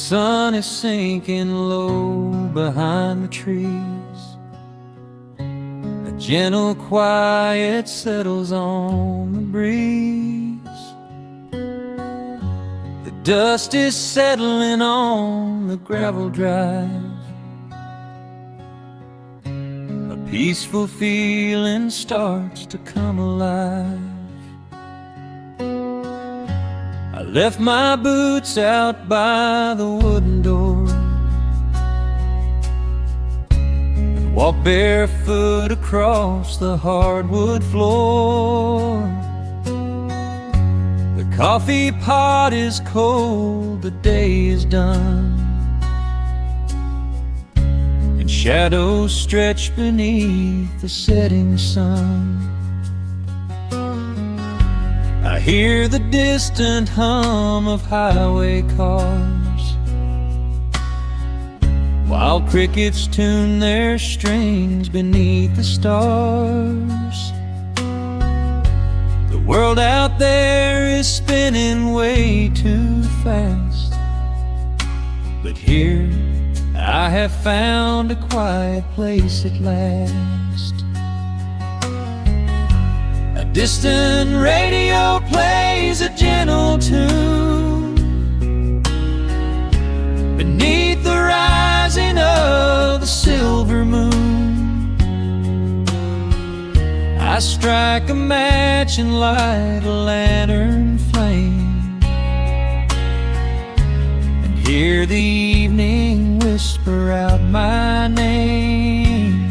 sun is sinking low behind the trees. A gentle quiet settles on the breeze. The dust is settling on the gravel drive. A peaceful feeling starts to come alive. I left my boots out by the wooden door and walked barefoot across the hardwood floor. The coffee pot is cold, the day is done, and shadows stretch beneath the setting sun. I hear the distant hum of highway cars, while crickets tune their strings beneath the stars. The world out there is spinning way too fast, but here I have found a quiet place at last. A distant radio plays a gentle tune beneath the rising of the silver moon. I strike a match and light a lantern flame, and hear the evening whisper out my name.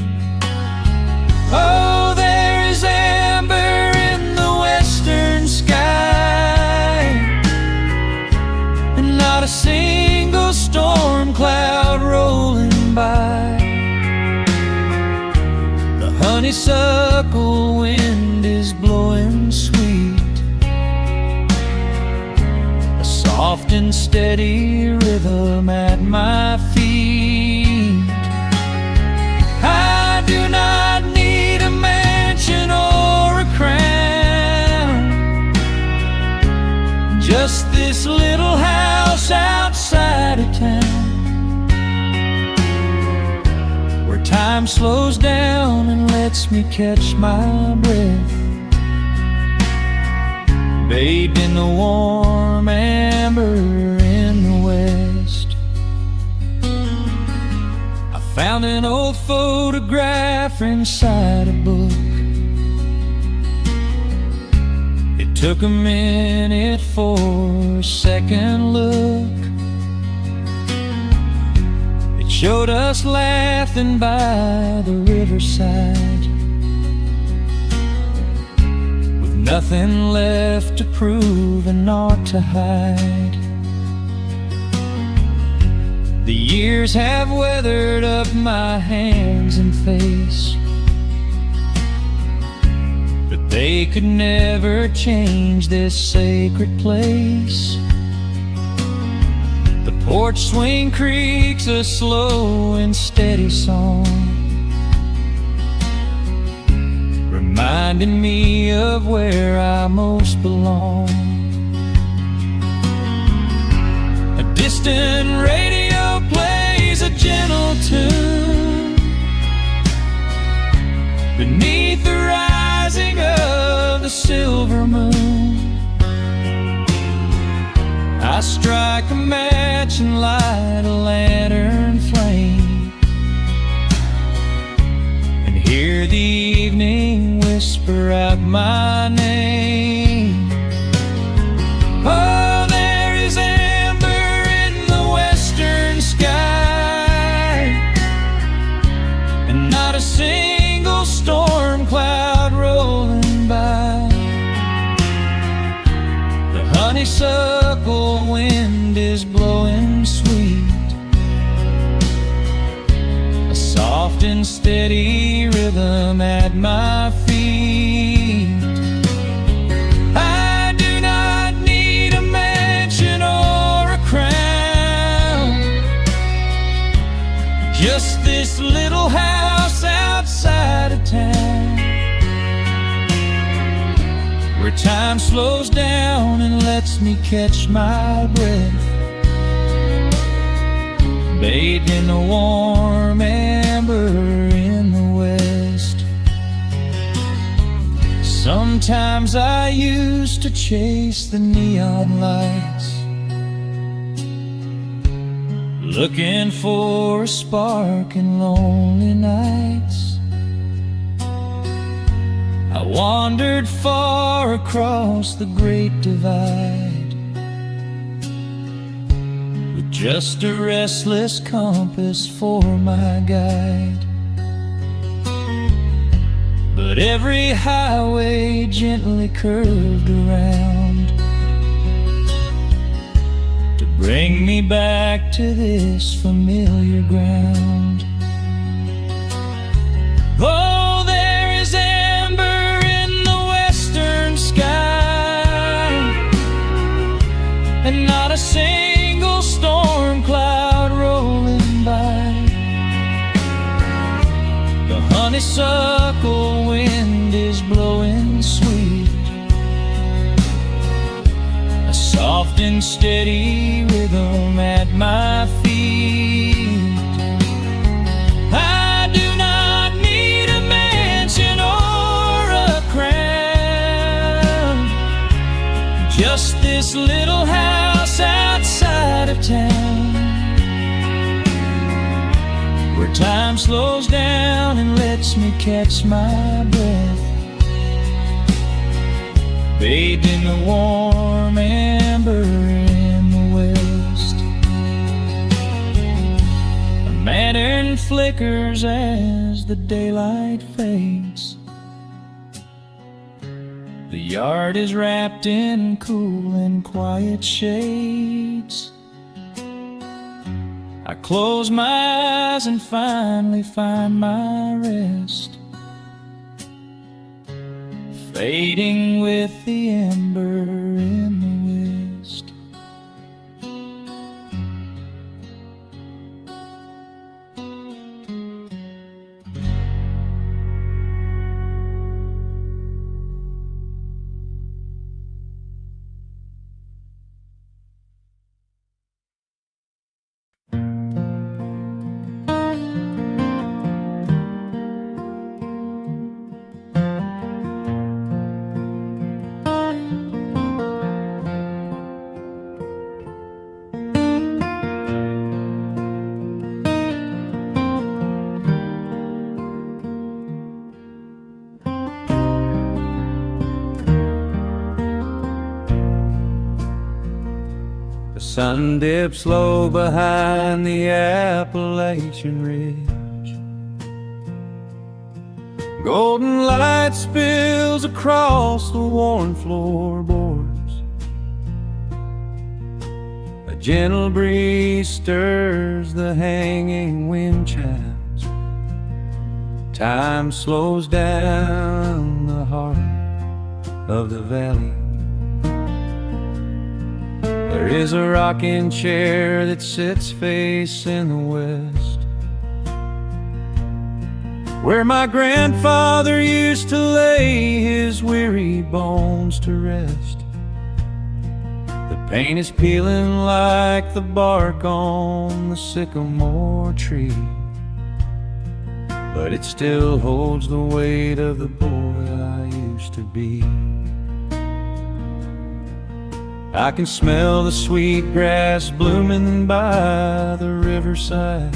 Oh, there is amber in the western sky, and not a single storm cloud rolling by. The honeysuckle wind is blowing sweet, a soft and steady rhythm at my feet. I do not need a mansion or a crown, just this little house outside of town, where time slows down and lets me catch my breath, bathed in the warm amber in the west. I found an old photograph inside a book. It took a minute for a second look. It showed us laughing by the riverside, with nothing left to prove and naught to hide. The years have weathered up my hands and face, but they could never change this sacred place. The porch swing creaks a slow and steady song, reminding me of where I most belong. A distant radio plays a gentle tune beneath the rising of the silver moon. I strike a match and light a lantern flame, and hear the evening whisper out my name. Oh, there is amber in the western sky, and not a single storm cloud rolling by. The honeysuckle wind is blowing sweet, a soft and steady rhythm at my feet. I do not need a mansion or a crown, just this little house outside of town, where time slows down and lets me catch my breath, bathed in the warm amber in the west. Sometimes I used to chase the neon lights, looking for a spark in lonely nights. I wandered far across the great divide, with just a restless compass for my guide. But every highway gently curved around to bring me back to this familiar ground. Oh, there is amber in the western sky, and not a single storm cloud rolling by. The honeysuckle wind is blowing sweet, a soft and steady rhythm at my feet. I do not need a mansion or a crown, just this little house outside of town, where time slows down and lets me catch my breath, bathed in the warm amber in the west. A lantern flickers as the daylight fades. The yard is wrapped in cool and quiet shades. I close my eyes and finally find my rest, fading with the ember in the west. The sun dips low behind the Appalachian Ridge. Golden light spills across the worn floorboards. A gentle breeze stirs the hanging wind chimes. Time slows down the heart of the valley. There is a rocking chair that sits facing the west, where my grandfather used to lay his weary bones to rest. The paint is peeling like the bark on the sycamore tree, but it still holds the weight of the boy I used to be. I can smell the sweet grass blooming by the riverside,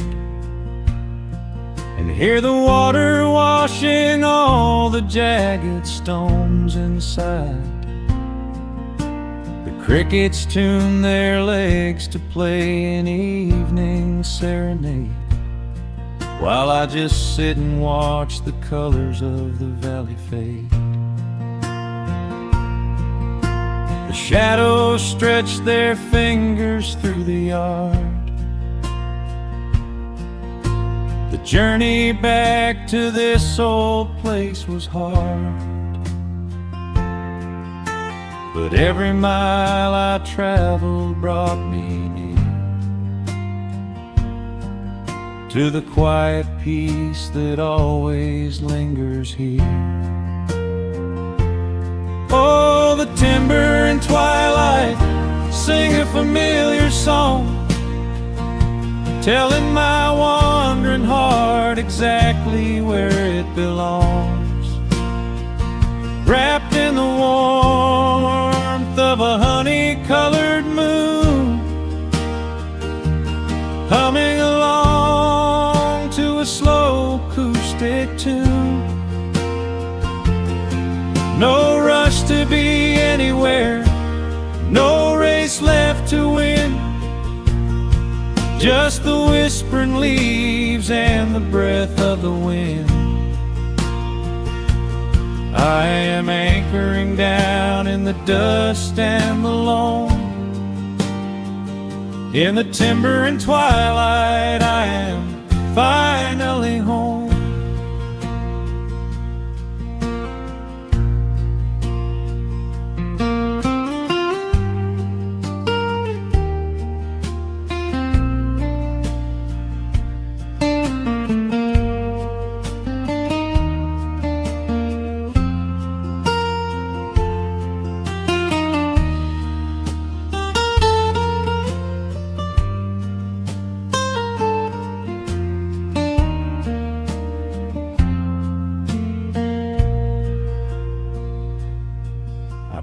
and hear the water washing all the jagged stones inside. The crickets tune their legs to play an evening serenade, while I just sit and watch the colors of the valley fade. The shadows stretch their fingers through the yard. The journey back to this old place was hard, but every mile I traveled brought me near to the quiet peace that always lingers here. Oh, the timber and twilight sing a familiar song, telling my wandering heart exactly where it belongs. Wrapped in the warmth of a honey-colored moon, humming along to a slow acoustic tune. No rush to be anywhere, no race left to win, just the whispering leaves and the breath of the wind. I am anchoring down in the dust and the loam. In the timber and twilight, I am finally home.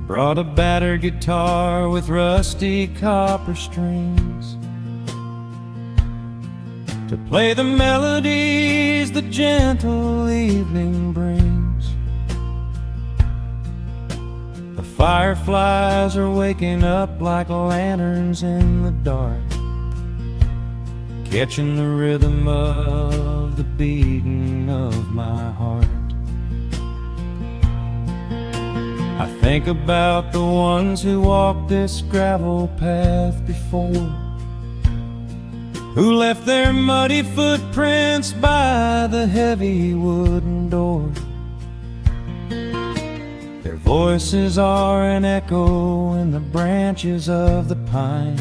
Brought a battered guitar with rusty copper strings to play the melodies the gentle evening brings. The fireflies are waking up like lanterns in the dark, catching the rhythm of the beating of my heart. I think about the ones who walked this gravel path before, who left their muddy footprints by the heavy wooden door. Their voices are an echo in the branches of the pine,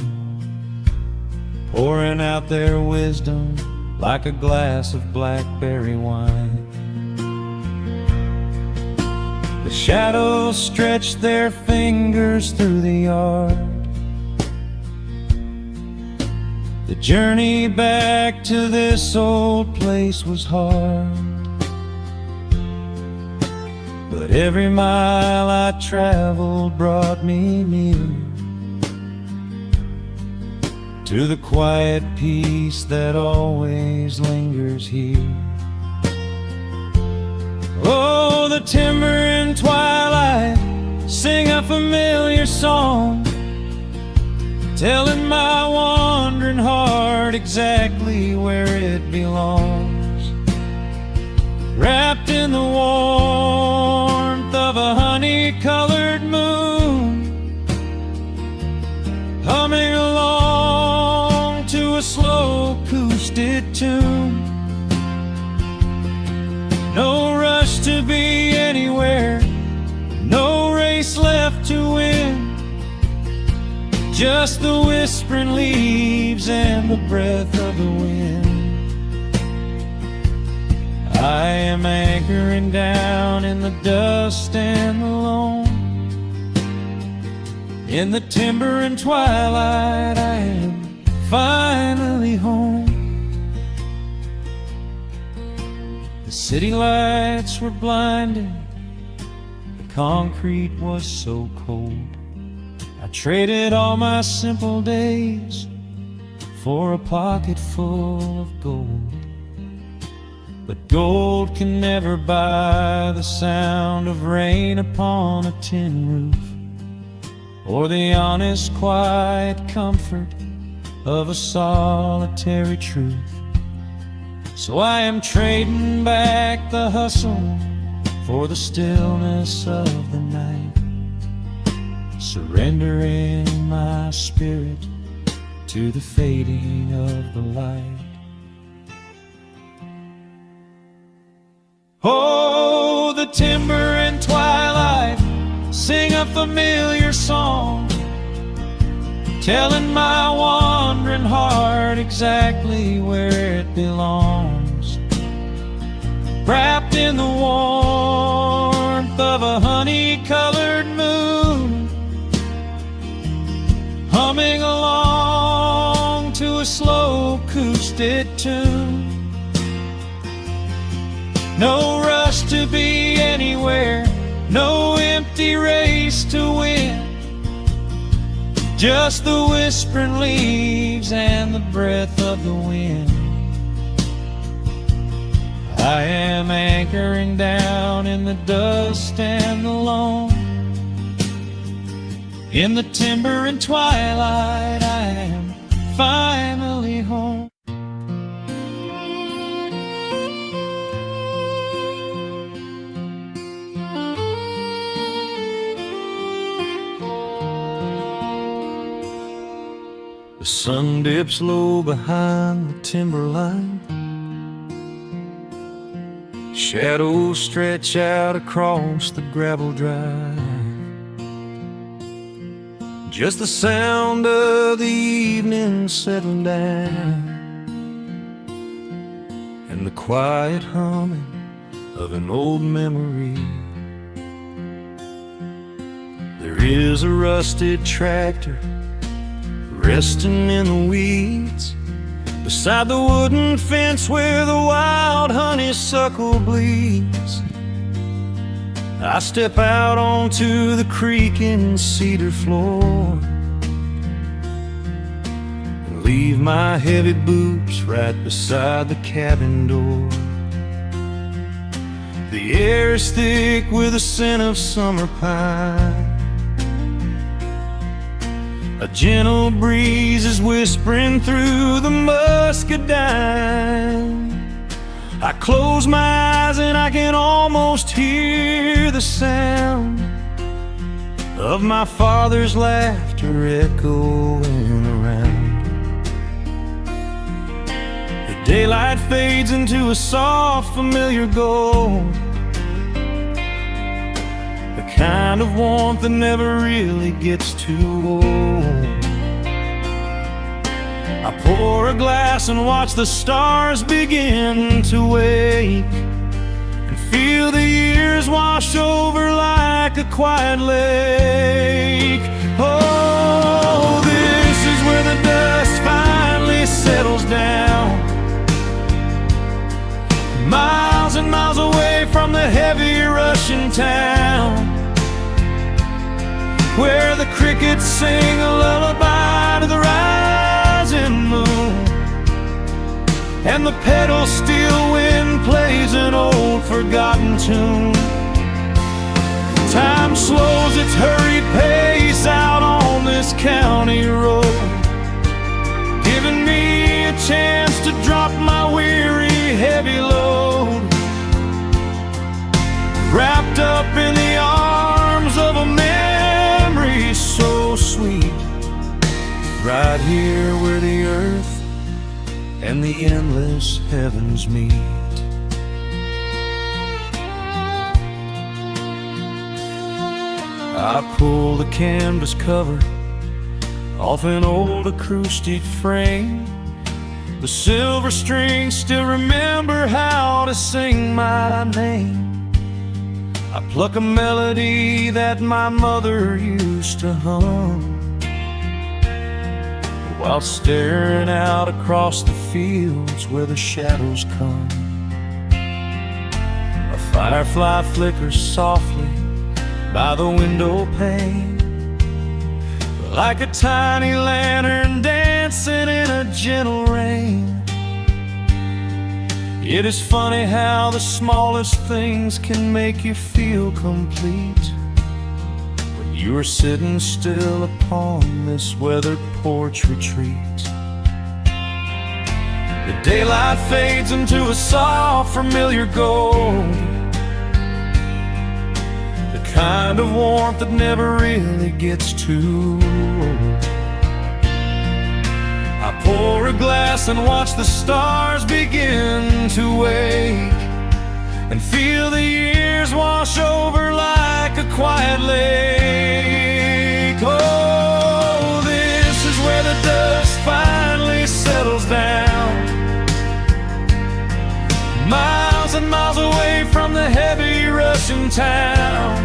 pouring out their wisdom like a glass of blackberry wine. The shadows stretch their fingers through the yard. The journey back to this old place was hard, but every mile I traveled brought me near to the quiet peace that always lingers here. Oh, the timber and twilight sing a familiar song, telling my wandering heart exactly where it belongs. Wrapped in the warmth of a honey-colored moon, humming along to a slow acoustic tune. No rush to be anywhere, no race left to win, just the whispering leaves and the breath of the wind. I am anchoring down in the dust and the loam. In the timber and twilight, I am finally home. The city lights were blinding, the concrete was so cold. I traded all my simple days for a pocket full of gold. But gold can never buy the sound of rain upon a tin roof, or the honest, quiet comfort of a solitary truth. So I am trading back the hustle for the stillness of the night, surrendering my spirit to the fading of the light. Oh, the timber and twilight sing a familiar song, telling my wandering heart exactly where it belongs. Wrapped in the warmth of a honey-colored moon, humming along to a slow acoustic tune. No rush to be anywhere, no empty race to win. Just the whispering leaves and the breath of the wind. I am anchoring down in the dust and the loam. In the timber and twilight, I am finally home. The sun dips low behind the timberline. Shadows stretch out across the gravel drive. Just the sound of the evening settling down, and the quiet humming of an old memory. There is a rusted tractor resting in the weeds beside the wooden fence where the wild honeysuckle bleeds. I step out onto the creaking cedar floor and leave my heavy boots right beside the cabin door. The air is thick with the scent of summer pine. A gentle breeze is whispering through the muscadine. I close my eyes and I can almost hear the sound of my father's laughter echoing around. The daylight fades into a soft, familiar gold, the kind of warmth that never really gets too old. I pour a glass and watch the stars begin to wake, and feel the years wash over like a quiet lake. Oh, this is where the dust finally settles down, miles and miles away from the heavy Russian town, where the crickets sing a lullaby to the rising moon, and the pedal steel wind plays an old forgotten tune. Time slows its hurried pace out on this county road, giving me a chance to drop my weary heavy load, wrapped up in the arms of a memory so sweet, right here where the earth and the endless heavens meet. I pull the canvas cover off an old acoustic frame. The silver strings still remember how to sing my name. I pluck a melody that my mother used to hum while staring out across the fields where the shadows come. A firefly flickers softly by the window pane, like a tiny lantern dancing in a gentle rain. It is funny how the smallest things can make you feel complete when you are sitting still upon this weathered porch retreat. The daylight fades into a soft, familiar gold, the kind of warmth that never really gets too old. I pour a glass and watch the stars begin to wake, and feel the years wash over like a quiet lake. Oh, this is where the dust finally settles down, miles and miles away from the heavy Russian town,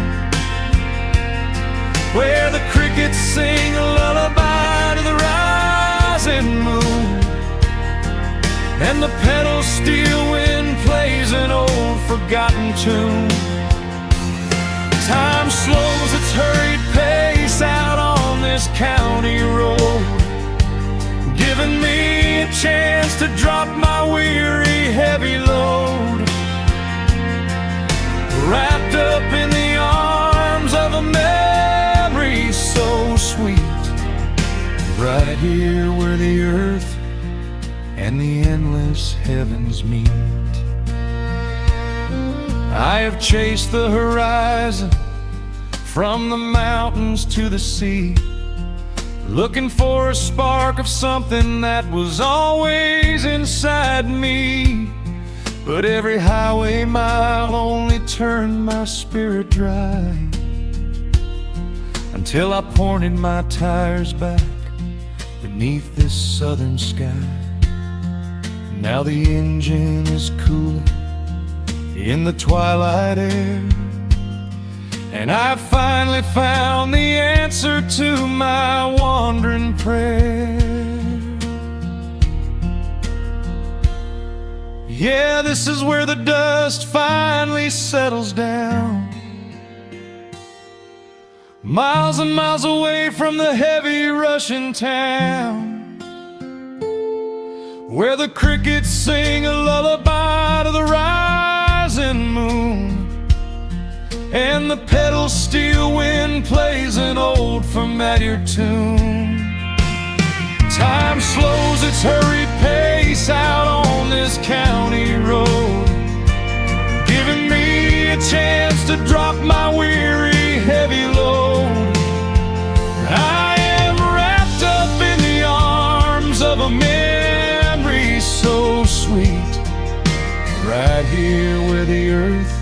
where the crickets sing a lullaby to the rising moon, and the pedal steel wind plays an old forgotten tune. Time slows its hurried pace out on this county road, giving me a chance to drop my weary, heavy load, wrapped up in the arms of a memory so sweet, right here where the earth and the endless heavens meet. I have chased the horizon from the mountains to the sea, looking for a spark of something that was always inside me. But every highway mile only turned my spirit dry, until I pointed my tires back beneath this southern sky. Now the engine is cooling in the twilight air, and I've finally found the answer to my wandering prayer. Yeah, this is where the dust finally settles down, miles and miles away from the heavy Russian town, where the crickets sing a lullaby to the rising moon, and the pedal steel wind plays an old familiar tune. Time slows its hurried pace out on this county road, giving me a chance to drop my weary, heavy load. I am wrapped up in the arms of a memory so sweet, right here where the earth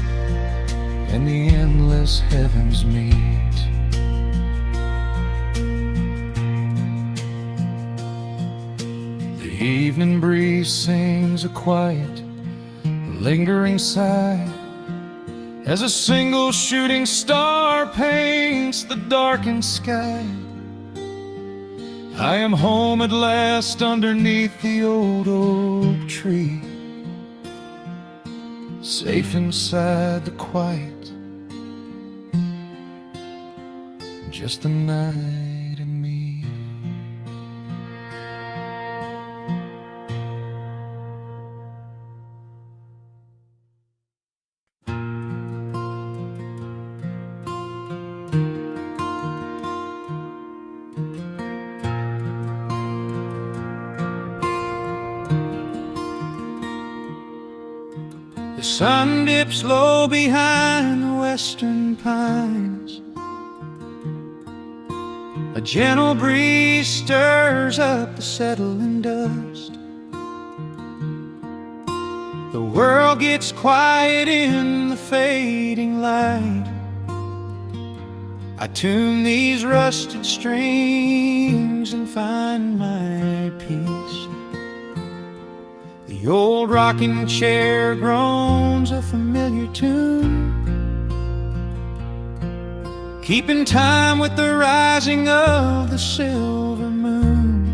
and the endless heavens meet. The evening breeze sings a quiet, lingering sigh, as a single shooting star paints the darkened sky. I am home at last underneath the old oak tree, safe inside the quiet, just the night and me. The sun dips low behind the western pines. A gentle breeze stirs up the settling dust. The world gets quiet in the fading light. I tune these rusted strings and find my peace. The old rocking chair groans a familiar tune, keeping time with the rising of the silver moon.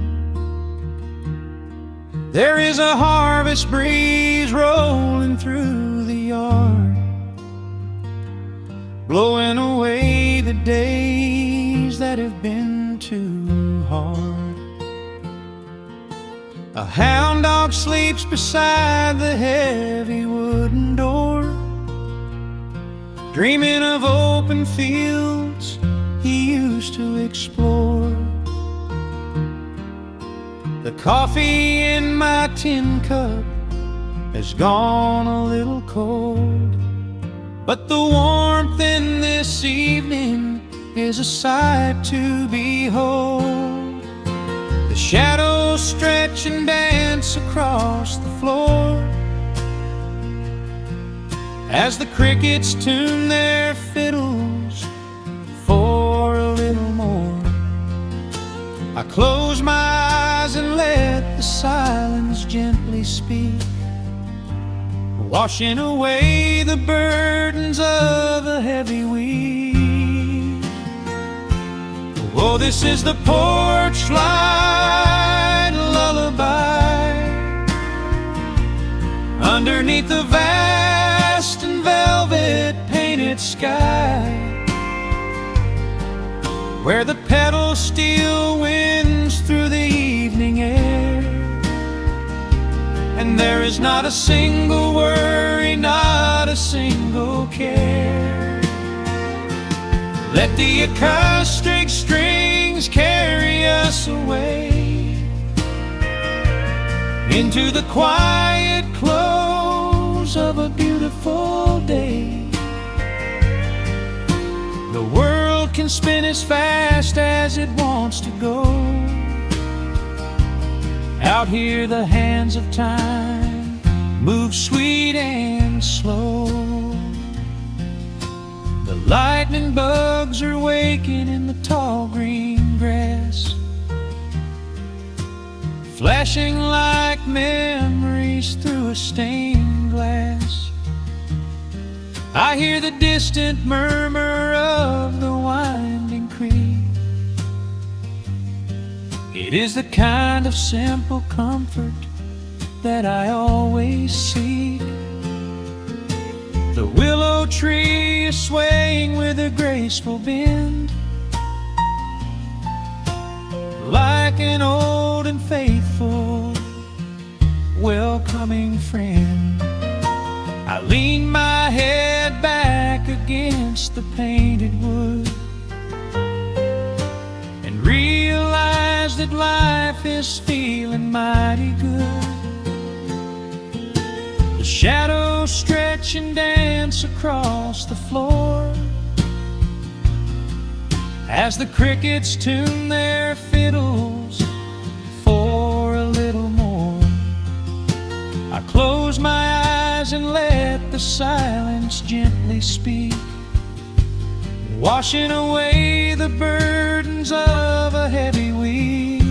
There is a harvest breeze rolling through the yard, blowing away the days that have been too hard. A hound dog sleeps beside the heavy wooden door, dreaming of open fields he used to explore. The coffee in my tin cup has gone a little cold, but the warmth in this evening is a sight to behold. The shadows stretch and dance across the floor as the crickets tune their fiddles for a little more. I close my eyes and let the silence gently speak, washing away the burdens of a heavy week. Oh, this is the porch light lullaby, underneath the vast and velvet painted sky, where the pedal steel winds through the evening air, and there is not a single worry, not a single care. Let the acoustic strings carry us away into the quiet close of a beautiful day. The world can spin as fast as it wants to go. Out here the hands of time move sweet and slow. The lightning bugs are waking in the tall green grass, flashing like memories through a stained glass. I hear the distant murmur of the winding creek. It is the kind of simple comfort that I always seek. The willow tree is swaying with a graceful bend, like an old and faithful welcoming friend. I lean my head back against the painted wood and realize that life is feeling mighty good. The shadows stretch and dance across the floor as the crickets tune their fiddles for a little more. I close my eyes and let the silence gently speak, washing away the burdens of a heavy week.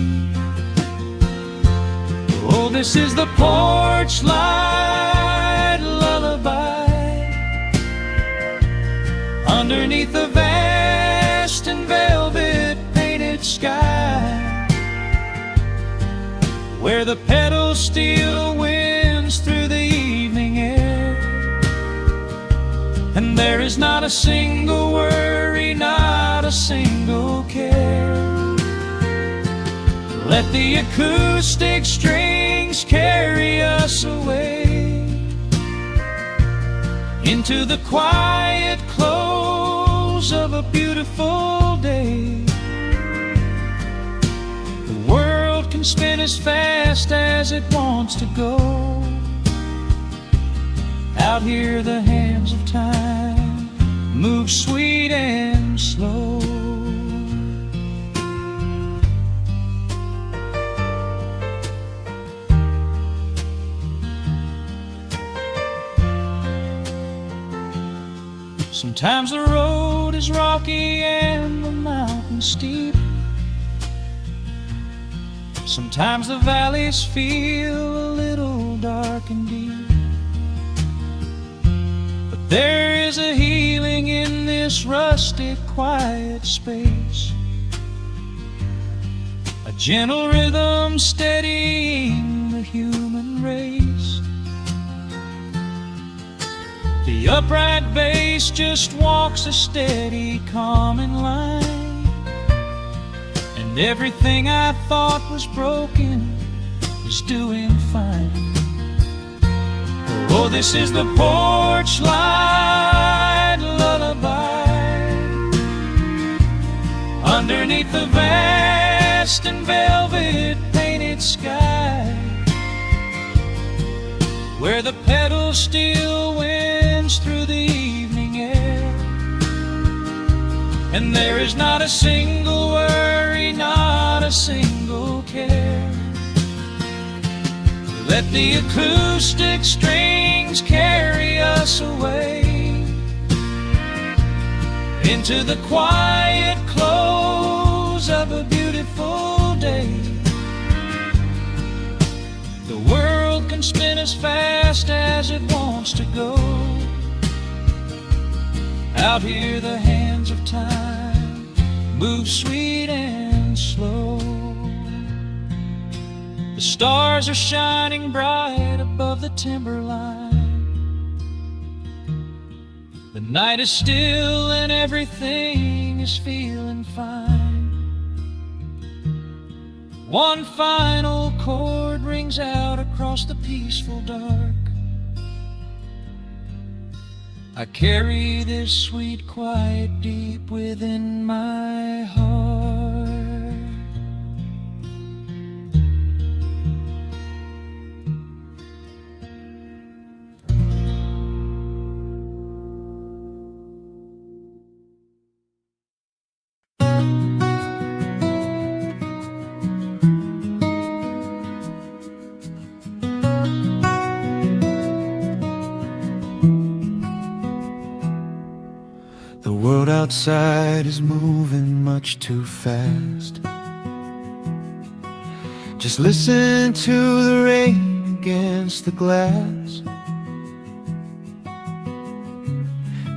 Oh, this is the porch light lullaby underneath the vast and velvet painted sky, where the pedal steel winds through the evening air, and there is not a single worry, not a single care. Let the acoustic strings carry us away into the quiet close of a beautiful day. The world can spin as fast as it wants to go. Out here the hands of time move sweet and slow. Sometimes the road is rocky and the mountain steep. Sometimes the valleys feel a little dark and deep. But there is a healing in this rustic, quiet space, a gentle rhythm steadying the human race. The upright bass just walks a steady, calming line, and everything I thought was broken is doing fine. Oh, this is the porch light lullaby underneath the vast and velvet painted sky, where the pedal steel winds through the evening air, and there is not a single worry, not a single care. Let the acoustic strings carry us away into the quiet close of a beautiful day. The world can spin as fast as it wants to go. Out here the hands of time move sweet and slow. The stars are shining bright above the timberline. The night is still and everything is feeling fine. One final chord rings out across the peaceful dark. I carry this sweet quiet deep within my heart. The world outside is moving much too fast. Just listen to the rain against the glass.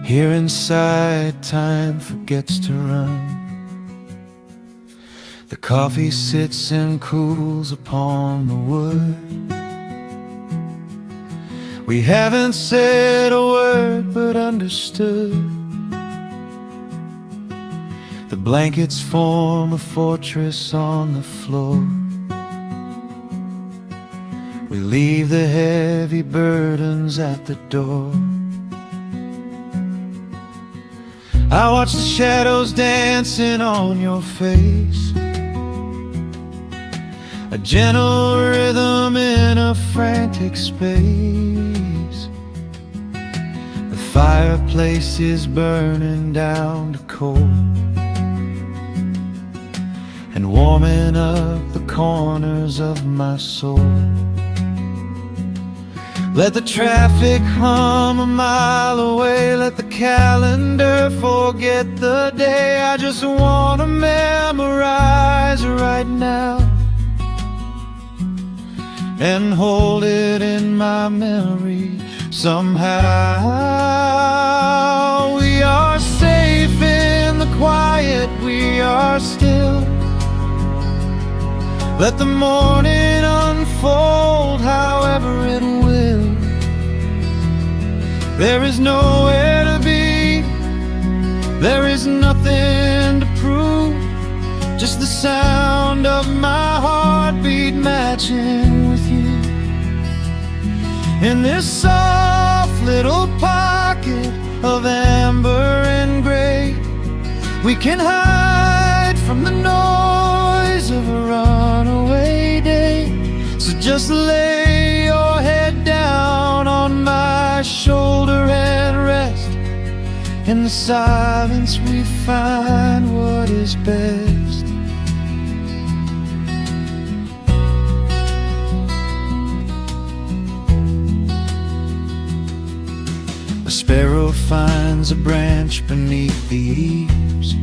Here inside, time forgets to run. The coffee sits and cools upon the wood. We haven't said a word but understood. The blankets form a fortress on the floor. We leave the heavy burdens at the door. I watch the shadows dancing on your face, a gentle rhythm in a frantic space. The fireplace is burning down to coal and warming up the corners of my soul. Let the traffic hum a mile away, let the calendar forget the day. I just wanna memorize right now and hold it in my memory somehow. We are safe in the quiet, we are still. Let the morning unfold however it will. There is nowhere to be, there is nothing to prove, just the sound of my heartbeat matching with you. In this soft little pocket of amber and gray, we can hide from the noise of a runaway day. So just lay your head down on my shoulder and rest. In the silence we find what is best. A sparrow finds a branch beneath the eaves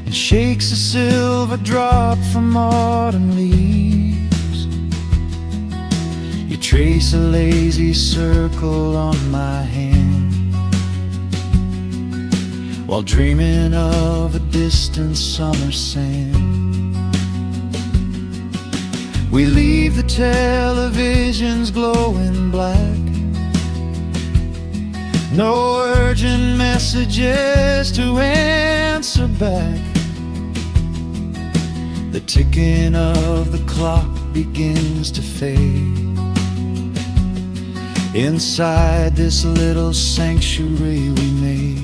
and shakes a silver drop from autumn leaves. You trace a lazy circle on my hand while dreaming of a distant summer sand. We leave the televisions glowing black, no urgent messages to answer back. The ticking of the clock begins to fade inside this little sanctuary we made.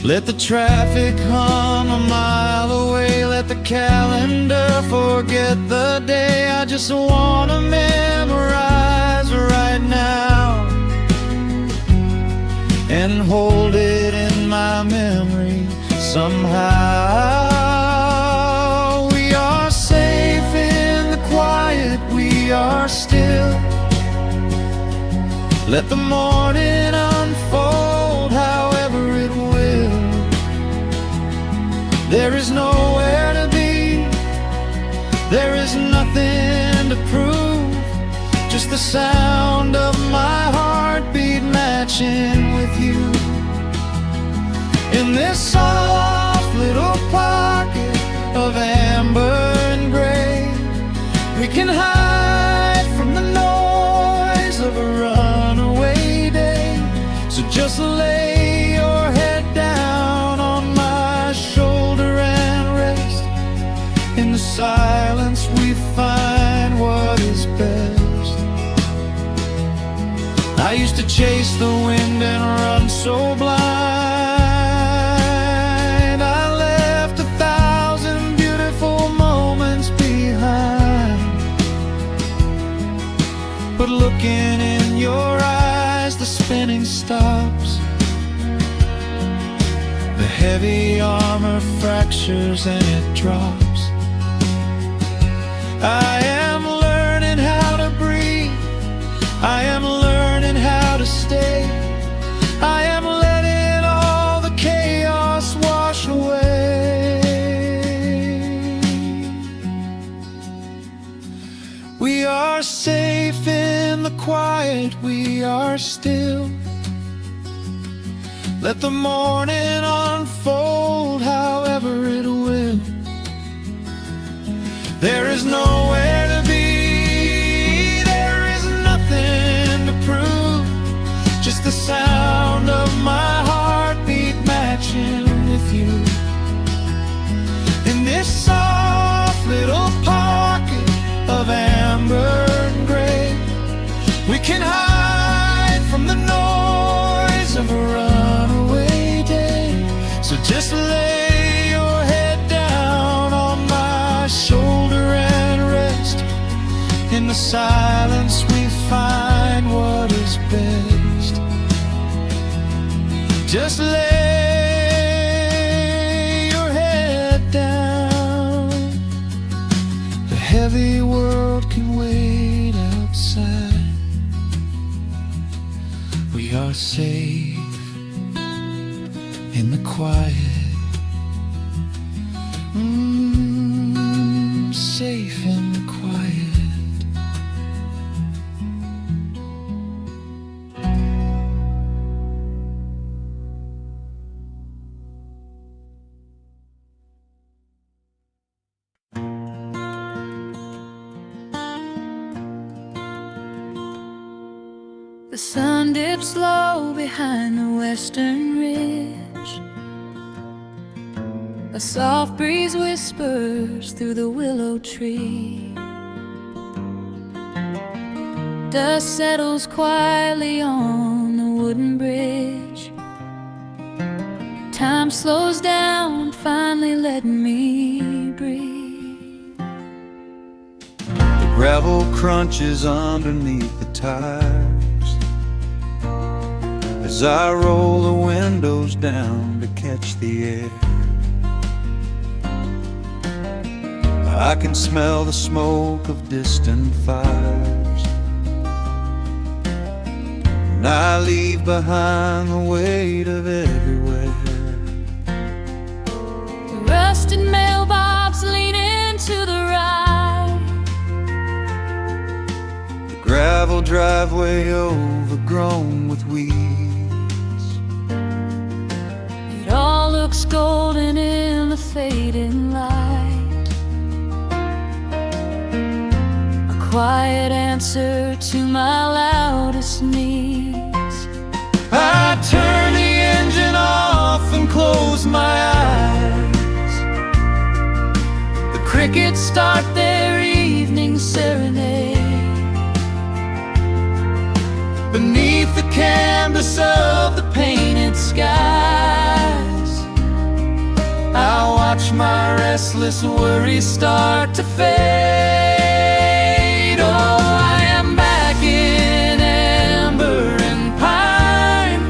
Let the traffic hum a mile away, let the calendar forget the day. I just wanna memorize right now and hold it in my memory somehow. We are safe in the quiet, we are still. Let the morning unfold however it will. There is nowhere to be, there is nothing to prove, just the sound of my heartbeat matching with you. In this soft little pocket of used to chase the wind and run so blind. I left 1,000 beautiful moments behind, but looking in your eyes, the spinning stops. The heavy armor fractures and it drops. I am learning how to breathe. I am learning how to stay. I am letting all the chaos wash away. We are safe in the quiet, we are still. Let the morning unfold however it will. There is nowhere to be, there is nothing to prove, just the sound of my heartbeat matching with you. In this soft little pocket of amber and gray, we can hide from the noise of a runaway day. So just lay your head down on my shoulder and rest. In the silence we find what is best. Just lay your head down. The heavy world can wait outside. We are safe in the quiet. Safe in the quiet. The sun dips low behind the western ridge. A soft breeze whispers through the willow tree. Dust settles quietly on the wooden bridge. Time slows down, finally letting me breathe. The gravel crunches underneath the tires as I roll the windows down to catch the air. I can smell the smoke of distant fires, and I leave behind the weight of everywhere. The rusted mailbox leaning to the right. The gravel driveway overgrown with weeds. It all looks golden in the fading light. Quiet answer to my loudest needs. I turn the engine off and close my eyes. The crickets start their evening serenade. Beneath the canvas of the painted skies, I watch my restless worries start to fade. Oh, I am back in amber and pine,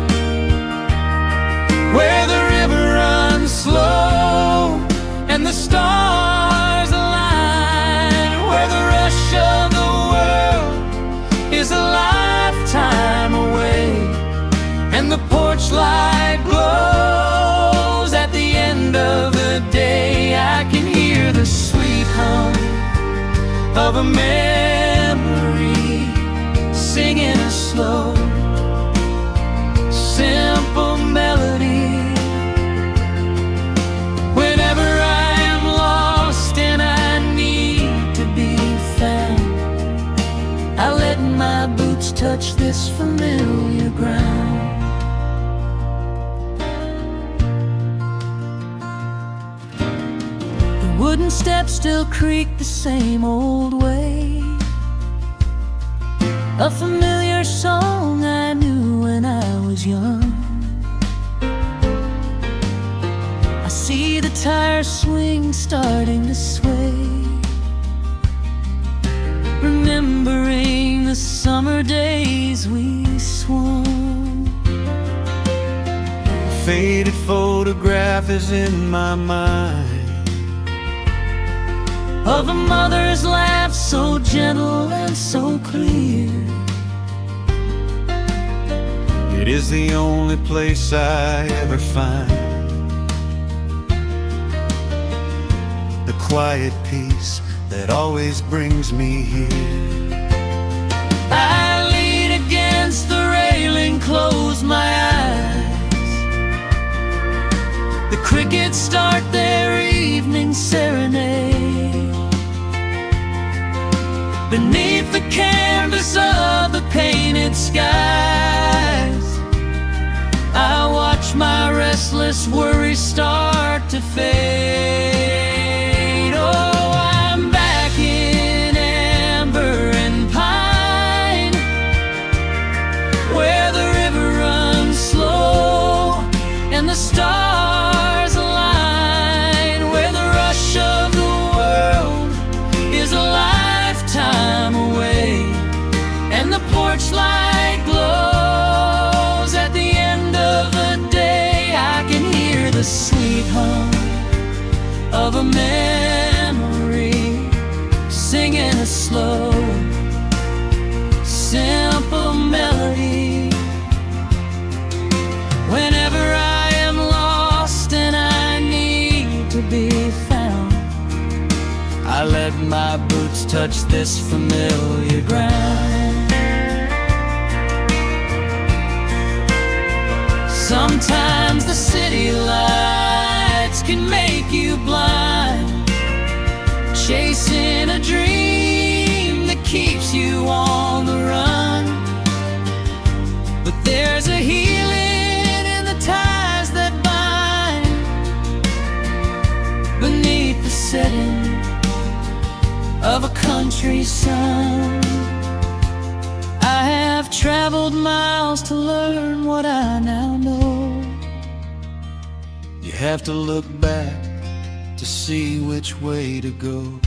where the river runs slow and the stars align, where the rush of the world is a lifetime away, and the porch light glows at the end of the day. I can hear the sweet hum of a memory singing a slow, simple melody. Whenever I am lost and I need to be found, I let my boots touch this familiar ground. The wooden steps still creak the same old way. A familiar song I was young. I see the tire swing starting to sway, remembering the summer days we swung. A faded photograph is in my mind of a mother's laugh, so gentle and so clear. It is the only place I ever find the quiet peace that always brings me here. I lean against the railing, close my eyes. The crickets start their evening serenade. Beneath the canvas of the painted skies, I watch my restless worries start to fade. Oh, I'm back in amber and pine, where the river runs slow and the stars align, where the rush of the world is a lifetime away, and the porch light glows at the end of the day. I can hear the sweet hum of a memory, singing a slow, simple melody. Whenever I am lost and I need to be found, I let my boots touch this familiar ground. Sometimes the city lights can make you blind, chasing a dream that keeps you on the run. But there's a healing in the ties that bind beneath the setting of a country sun. I have traveled miles to learn what I now know. You have to look back to see which way to go.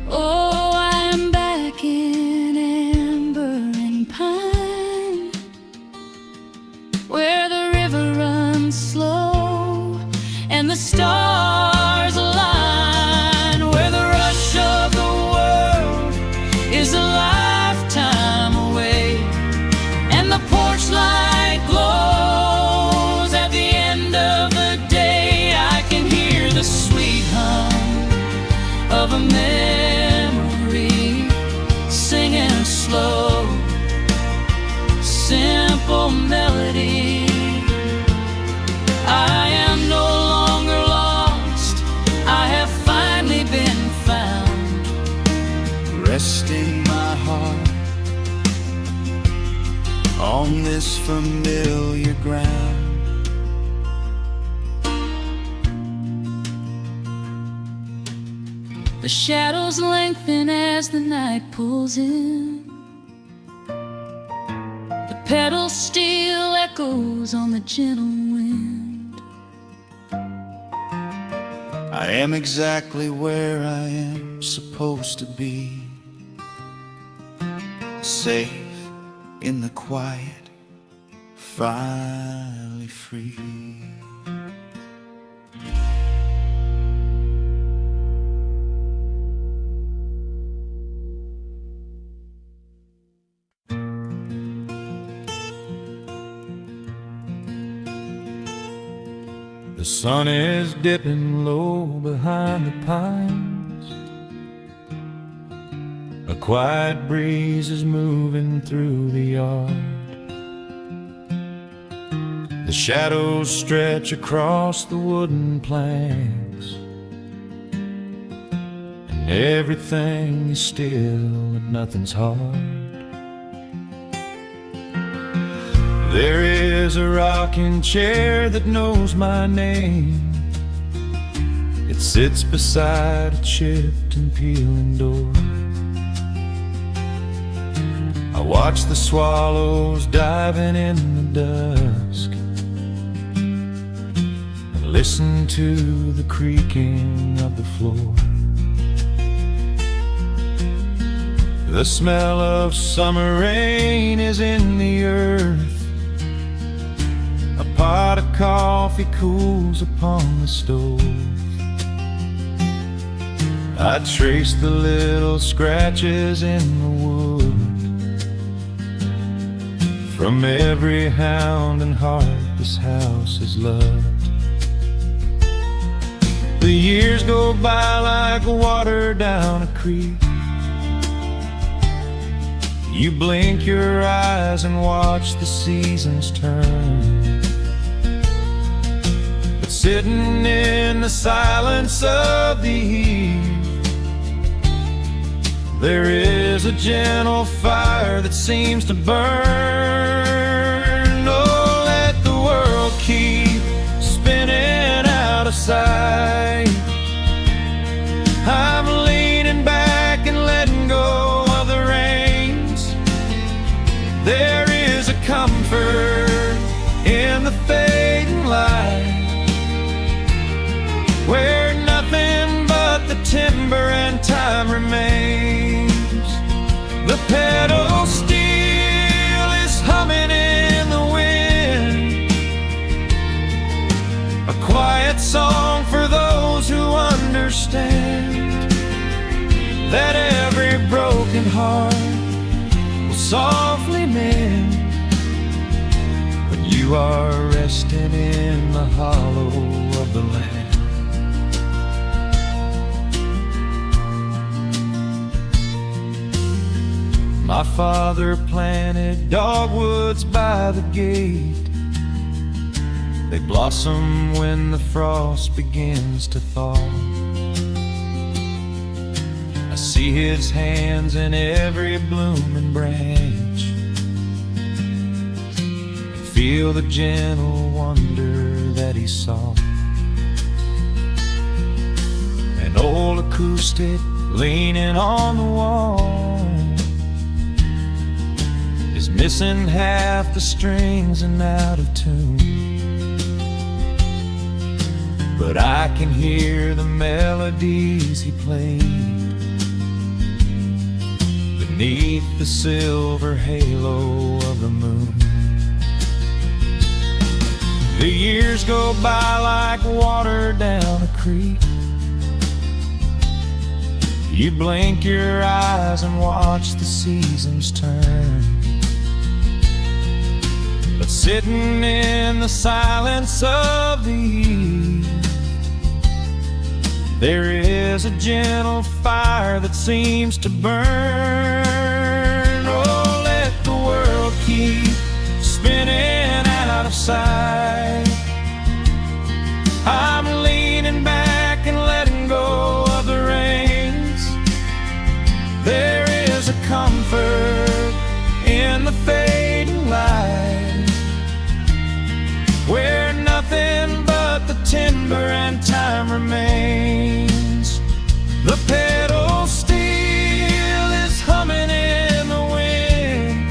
Oh, I'm back in amber and pine, where the river runs slow and the stars align, where the rush of the world is a lifetime away, and the porch light glows at the end of the day. I can hear the sweet hum of a memory, singing a slow, simple melody. I am no longer lost, I have finally been found, Resting my heart on this familiar ground. The shadows lengthen as the night pulls in. The pedal steel echoes on the gentle wind. I am exactly where I am supposed to be, safe in the quiet, finally free. The sun is dipping low behind the pines. A quiet breeze is moving through the yard. The shadows stretch across the wooden planks, and everything is still and nothing's hard. There is a rocking chair that knows my name. It sits beside a chipped and peeling door. I watch the swallows diving in the dusk, and listen to the creaking of the floor. The smell of summer rain is in the earth. A pot of coffee cools upon the stove. I trace the little scratches in the wood from every hound and heart this house has loved. The years go by like water down a creek. You blink your eyes and watch the seasons turn. But sitting in the silence of the eve, there is a gentle fire that seems to burn. Oh, let the world keep spinning out of sight. I'm leaning back and letting go of the reins. There is a comfort in the fading light, where nothing but the timber and time remains. The pedal steel is humming in the wind, a quiet song for those who understand that every broken heart will softly mend when you are resting in the hollow of the land. My father planted dogwoods by the gate. They blossom when the frost begins to thaw. I see his hands in every blooming branch, and feel the gentle wonder that he saw. An old acoustic leaning on the wall is missing half the strings and out of tune, but I can hear the melodies he played beneath the silver halo of the moon. The years go by like water down a creek. You blink your eyes and watch the seasons turn. But sitting in the silence of the eve, there is a gentle fire that seems to burn. Oh, let the world keep spinning out of sight. I'm leaning back and letting go of the reins. There is a comfort in the fading light, where nothing but the timber and time remains. The pedal steel is humming in the wind,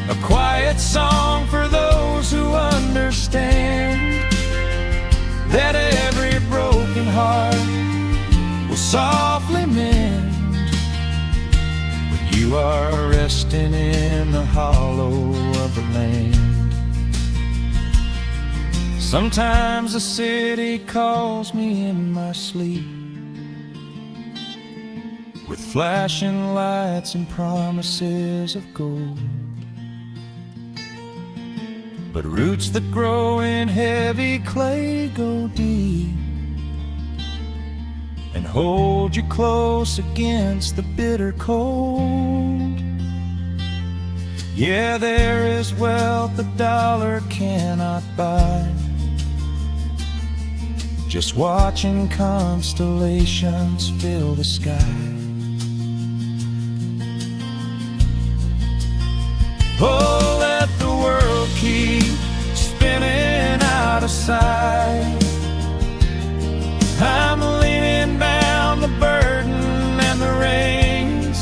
a quiet song for those who understand that every broken heart will softly mend when you are resting in the hollow of the land. Sometimes the city calls me in my sleep, with flashing lights and promises of gold. But roots that grow in heavy clay go deep and hold you close against the bitter cold. Yeah, there is wealth a dollar cannot buy, just watching constellations fill the sky. Oh, let the world keep spinning out of sight. I'm leaning down the burden and the reins.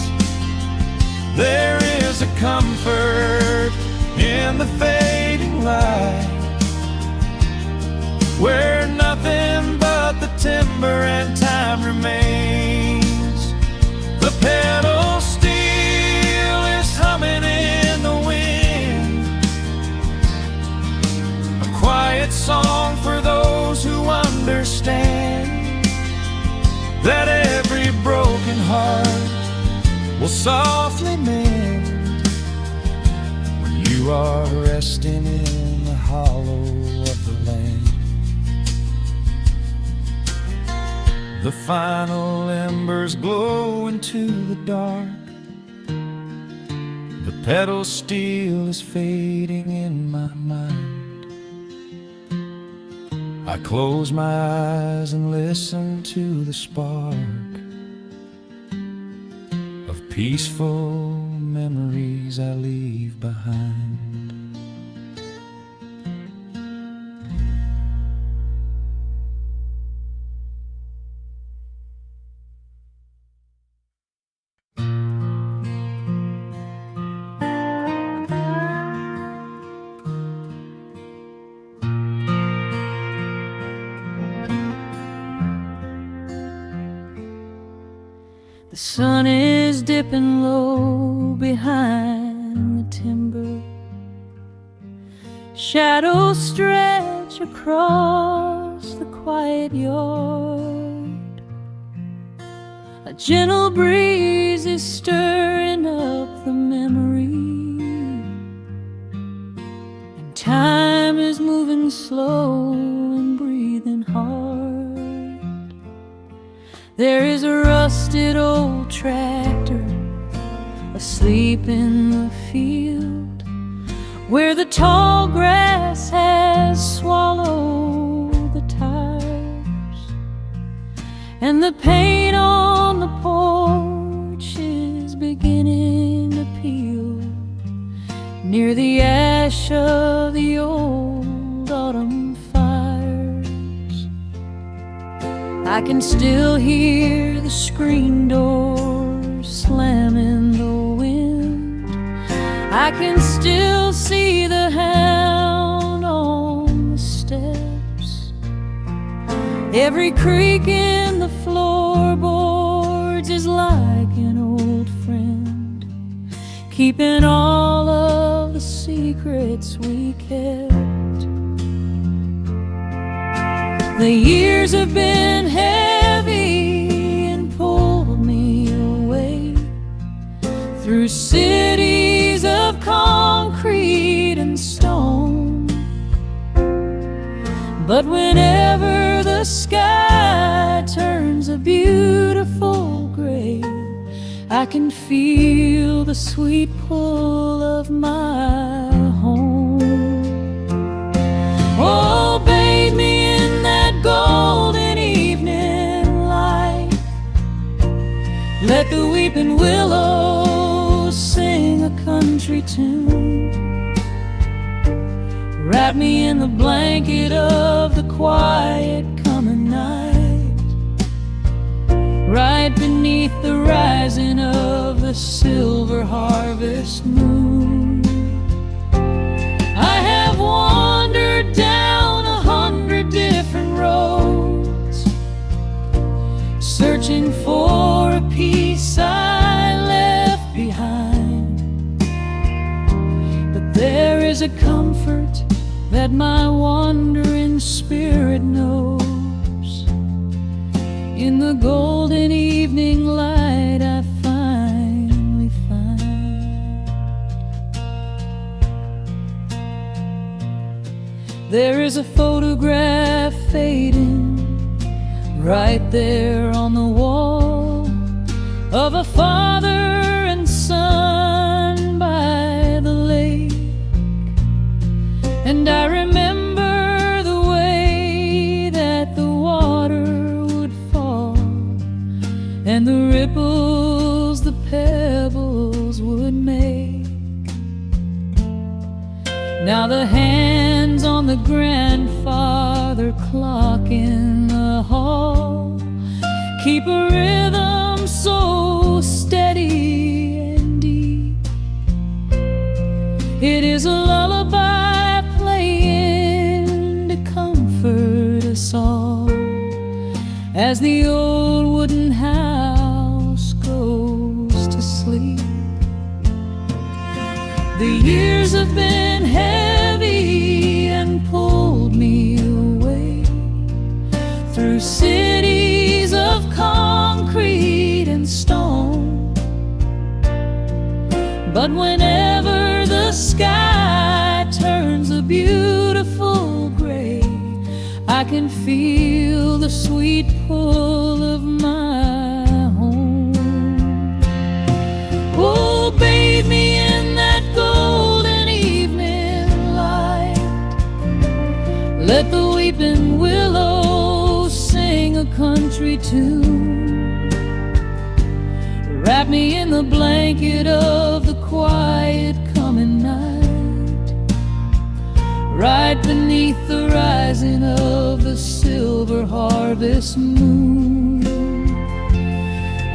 where nothing but the timber and time remains. The pedal steel is humming in the wind, a quiet song for those who understand that every broken heart will softly mend when you are resting in the hollow of the land. The final embers glow into the dark. The pedal steel is fading in my mind. I close my eyes and listen to the spark of peaceful memories I leave behind. The sun is dipping low behind the timber. Shadows stretch across the quiet yard. A gentle breeze is stirring up the memory, and time is moving slow and breathing hard. There is a rusted old tractor asleep in the field, where the tall grass has swallowed the tires, and the paint on the porch is beginning to peel near the ash of the old autumn fires. I can still hear the screen door slam in the wind. I can still see the hound on the steps. Every creak in the floorboards is like an old friend, keeping all of the secrets we kept. The years have been heavy and pulled me away through cities of concrete and stone. But whenever the sky turns a beautiful gray, I can feel the sweet pull of my home. Oh, bathe me in that golden evening light. Let the weeping willows sing a country tune. Wrap me in the blanket of the quiet coming night, right beneath the rising of the silver harvest moon. I have wandered down 100 different roads, searching for a piece I left behind. But there is a comfort that my wandering spirit knows. In the golden evening light I finally find. There is a photograph fading right there on the wall of a father and son by the lake. And I remember the way that the water would fall, and the ripples the pebbles would make. Now the hands on the grandfather clock in the hall keep a rhythm so steady and deep. It is a lullaby playing to comfort as the old wooden house goes to sleep. The years have been heavy and pulled me away through cities of concrete and stone. But whenever the sky turns a beautiful gray, I can feel the sweet pull of my home. Oh, bathe me in that golden evening light. Let the weeping willows sing a country tune. Wrap me in the blanket of the quiet coming night, right beneath the rising of the silver harvest moon.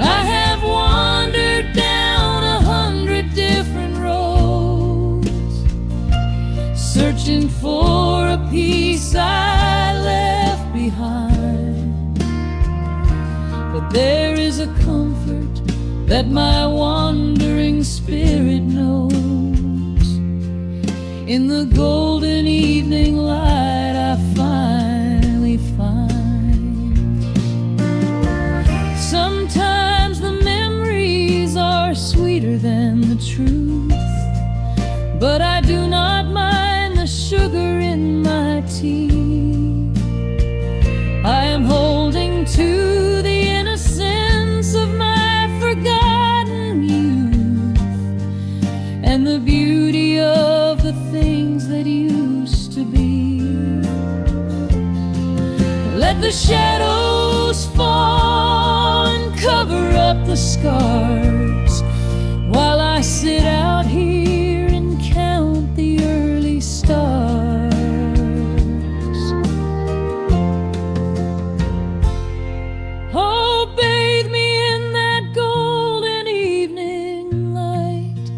I have wandered down 100 different roads, searching for a piece I left behind. But there is a comfort that my wandering spirit knows. In the golden evening light I finally find. Sometimes the memories are sweeter than the truth, but I do not mind the sugar in my tea. I am holding to the innocence of my forgotten youth and the beauty of the things that used to be. Let the shadows fall and cover up the scars while I sit out here and count the early stars. Oh, bathe me in that golden evening light.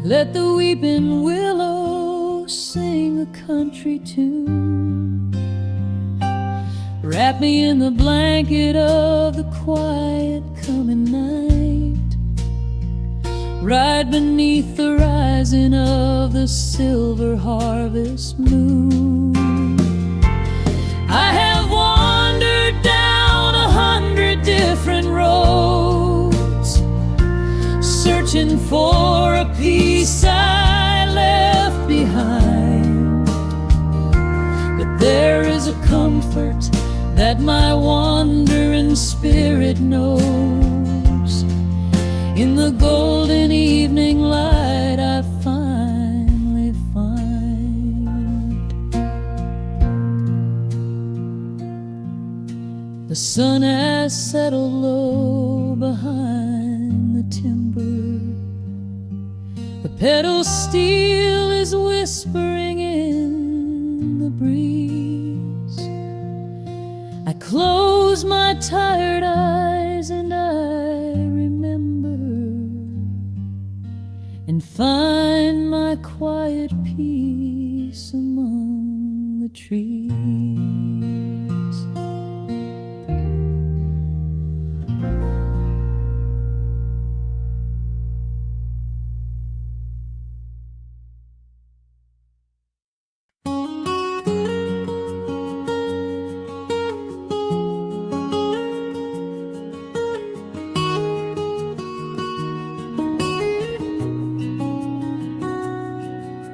Let the weeping willow sing a country tune. Wrap me in the blanket of the quiet coming night, right beneath the rising of the silver harvest moon. I have wandered down 100 different roads, searching for a piece I left behind. But there is a comfort that my wandering spirit knows. In the golden evening light I finally find. The sun has settled low behind the timber. The pedal steel is whispering in the breeze. I close my tired eyes and I remember and find my quiet peace among the trees.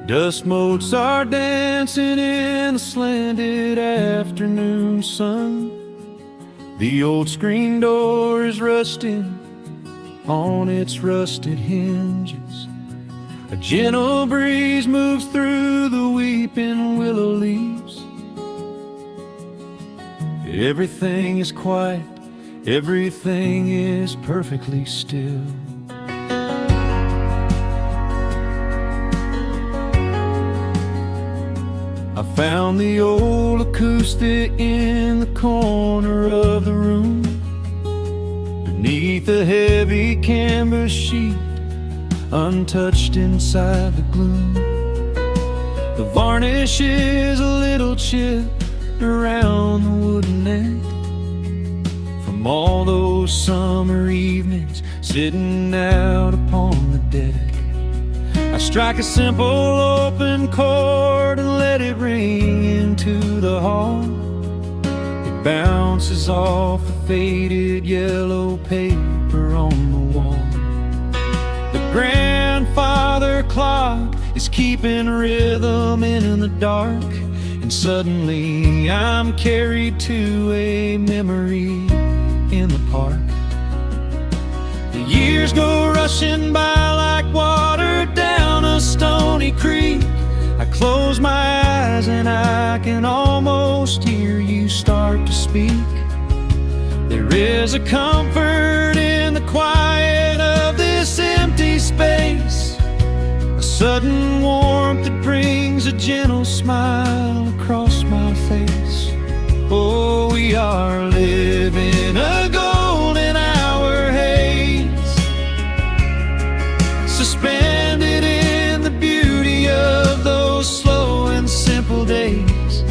Dust motes are dancing in the slanted afternoon sun. The old screen door is rusting on its rusted hinges. A gentle breeze moves through the weeping willow leaves. Everything is quiet, everything is perfectly still. I found the old acoustic in the corner of the room, beneath a heavy canvas sheet, untouched inside the gloom. The varnish is a little chipped around the wooden neck, from all those summer evenings sitting out upon the deck. I strike a simple open chord and let it ring into the hall. It bounces off the faded yellow paper on the wall. The grandfather clock is keeping rhythm in the dark, and suddenly I'm carried to a memory in the park. The years go rushing by like water down a stony creek. I close my eyes and I can almost hear you start to speak. There is a comfort in the quiet of this empty space, a sudden warmth that brings a gentle smile across my face. Oh, we are living a golden hour haze, suspended in the beauty of those slow and simple days,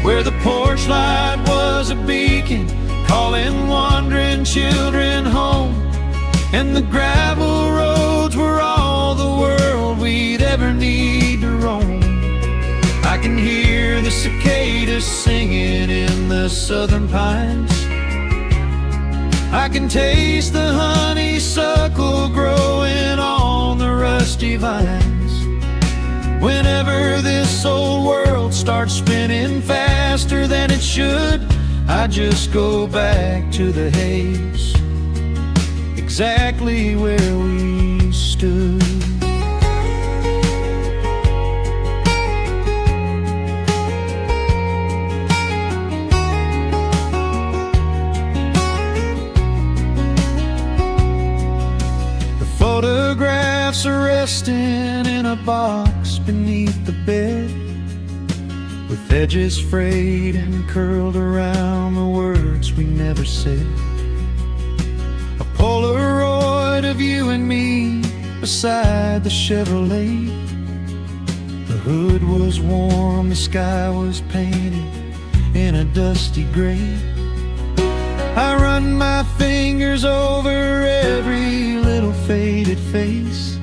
where the porch light was a beacon calling wandering children home, and the gravel roads were all the world we'd ever need to roam. I can hear the cicadas singing in the southern pines. I can taste the honeysuckle growing on the rusty vines. Whenever this old world starts spinning faster than it should, I just go back to the haze, exactly where we stood. Photographs are resting in a box beneath the bed, with edges frayed and curled around the words we never said. A Polaroid of you and me beside the Chevrolet. The hood was warm, the sky was painted in a dusty gray. I run my fingers over every little faded face,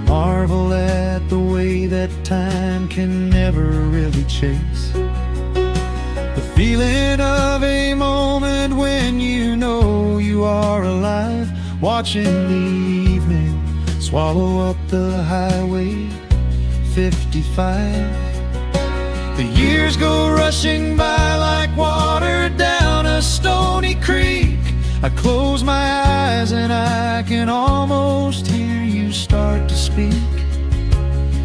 marvel at the way that time can never really chase. The feeling of a moment when you know you are alive, watching the evening swallow up the highway 55. The years go rushing by like water down a stony creek. I close my eyes and I can almost hear you start to speak.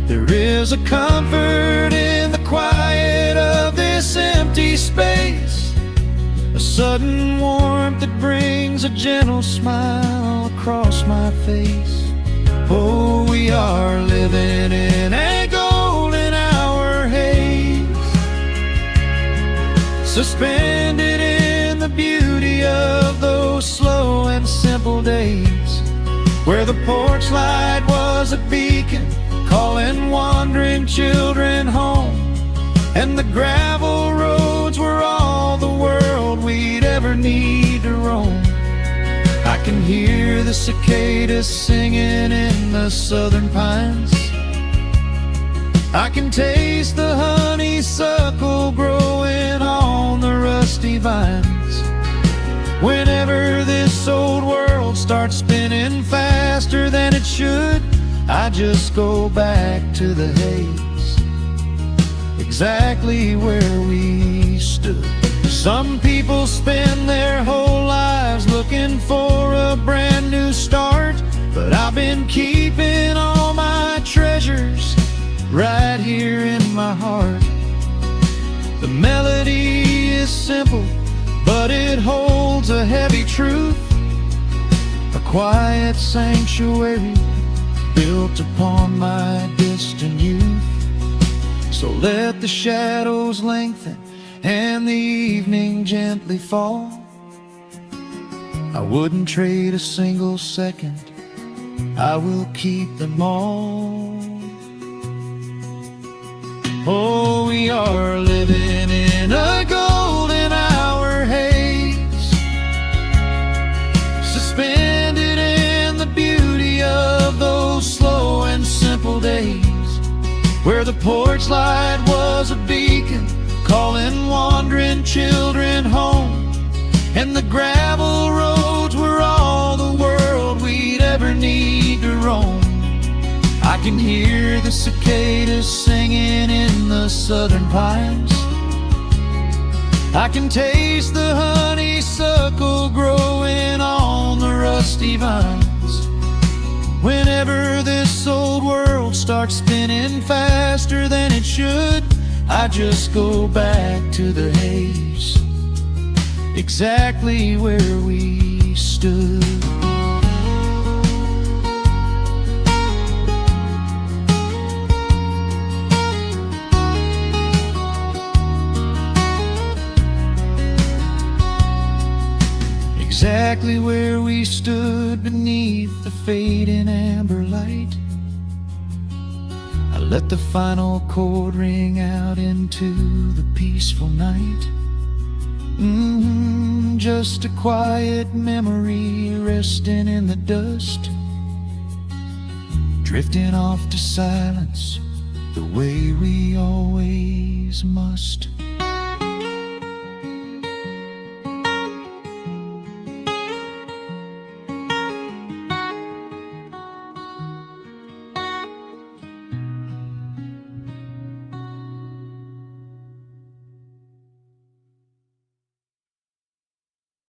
There is a comfort in the quiet of this empty space, a sudden warmth that brings a gentle smile across my face. Oh, we are living in a golden hour haze, suspended in the beauty of those slow and simple days, where the porch light was a beacon calling wandering children home, and the gravel roads were all the world we'd ever need to roam. I can hear the cicadas singing in the southern pines. I can taste the honeysuckle growing on the rusty vines. Whenever this old world starts spinning faster than it should, I just go back to the haze, exactly where we stood. Some people spend their whole lives looking for a brand new start, but I've been keeping all my treasures right here in my heart. The melody is simple, but it holds a heavy truth, a quiet sanctuary built upon my distant youth. So let the shadows lengthen and the evening gently fall. I wouldn't trade a single second, I will keep them all. Oh, we are living in a golden hour haze, where the porch light was a beacon, calling wandering children home, and the gravel roads were all the world we'd ever need to roam. I can hear the cicadas singing in the southern pines. I can taste the honeysuckle growing on the rusty vines. Whenever this old world starts spinning faster than it should, I just go back to the haze, exactly where we stood. Exactly where we stood beneath the fading amber light. I let the final chord ring out into the peaceful night. Just a quiet memory resting in the dust, drifting off to silence the way we always must.